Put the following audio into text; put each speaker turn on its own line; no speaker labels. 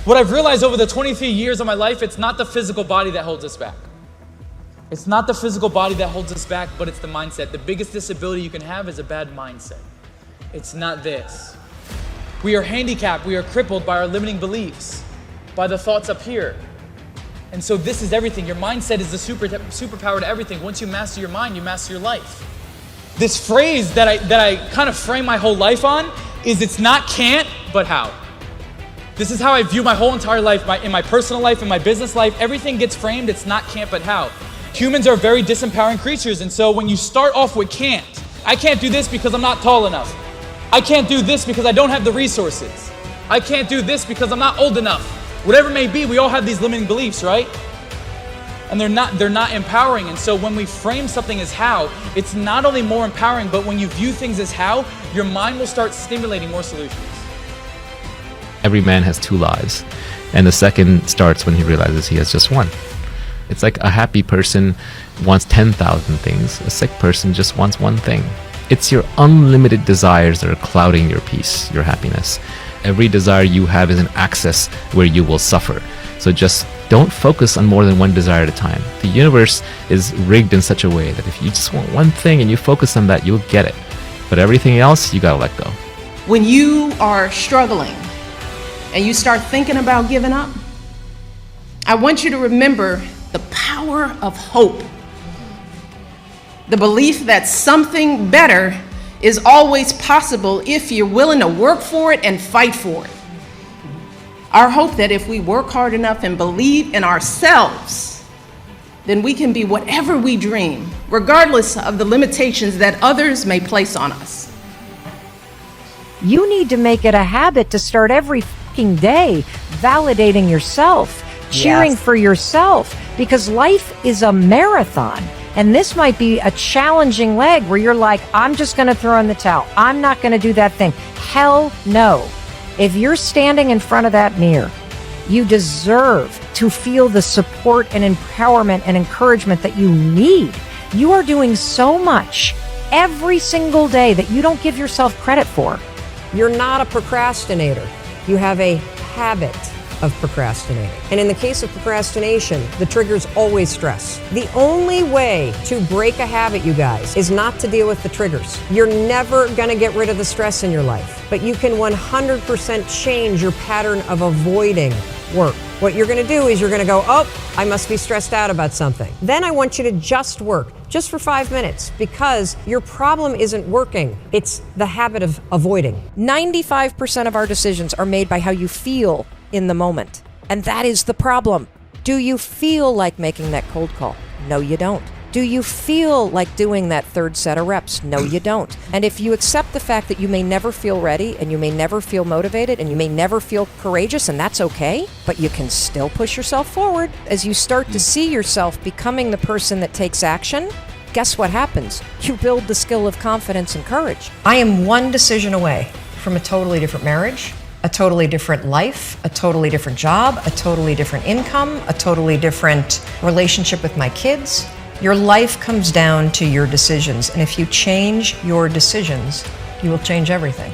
What I've realized over the 23 years of my life, it's not the physical body that holds us back. It's not the physical body that holds us back, but it's the mindset. The biggest disability you can have is a bad mindset. It's not this. We are handicapped, we are crippled by our limiting beliefs, by the thoughts up here. And so this is everything. Your mindset is the superpower to everything. Once you master your mind, you master your life. This phrase that I kind of frame my whole life on is it's not can't, but how. This is how I view my whole entire life, in my personal life, in my business life. Everything gets framed, it's not can't, but how. Humans are very disempowering creatures, and so when you start off with can't, I can't do this because I'm not tall enough. I can't do this because I don't have the resources. I can't do this because I'm not old enough. Whatever it may be, we all have these limiting beliefs, right? And they're not empowering. And so when we frame something as how, it's not only more empowering, but when you view things as how, your mind will start stimulating more solutions.
Every man has two lives, and the second starts when he realizes he has just one. It's like a happy person wants 10,000 things. A sick person just wants one thing. It's your unlimited desires that are clouding your peace, your happiness. Every desire you have is an access where you will suffer. So just don't focus on more than one desire at a time. The universe is rigged in such a way that if you just want one thing and you focus on that, you'll get it. But everything else, you gotta let go.
When you are struggling and you start thinking about giving up, I want you to remember the power of hope. The belief that something better is always possible if you're willing to work for it and fight for it. Our hope that if we work hard enough and believe in ourselves, then we can be whatever we dream, regardless of the limitations that others may place on us.
You need to make it a habit to start every fucking day validating yourself, cheering for yourself, because life is a marathon. And this might be a challenging leg where you're like, I'm just going to throw in the towel. I'm not going to do that thing. Hell no. If you're standing in front of that mirror, you deserve to feel the support and empowerment and encouragement that you need. You are doing so much every single day that you don't give yourself credit for.
You're not a procrastinator. You have a habit of procrastinating. And in the case of procrastination, the trigger's always stress. The only way to break a habit, you guys, is not to deal with the triggers. You're never gonna get rid of the stress in your life, but you can 100% change your pattern of avoiding work. What you're gonna do is you're gonna go, oh, I must be stressed out about something. Then I want you to just work, just for 5 minutes, because your problem isn't working. It's the habit of avoiding.
95% of our decisions are made by how you feel in the moment. And that is the problem. Do you feel like making that cold call? No, you don't. Do you feel like doing that third set of reps? No, you don't. And if you accept the fact that you may never feel ready and you may never feel motivated and you may never feel courageous, and that's okay, but you can still push yourself forward. As you start to see yourself becoming the person that takes action, guess what happens? You build the skill of confidence and courage.
I am one decision away from a totally different marriage, a totally different life, a totally different job, a totally different income, a totally different relationship with my kids. Your life comes down to your decisions, and if you change your decisions, you will change everything.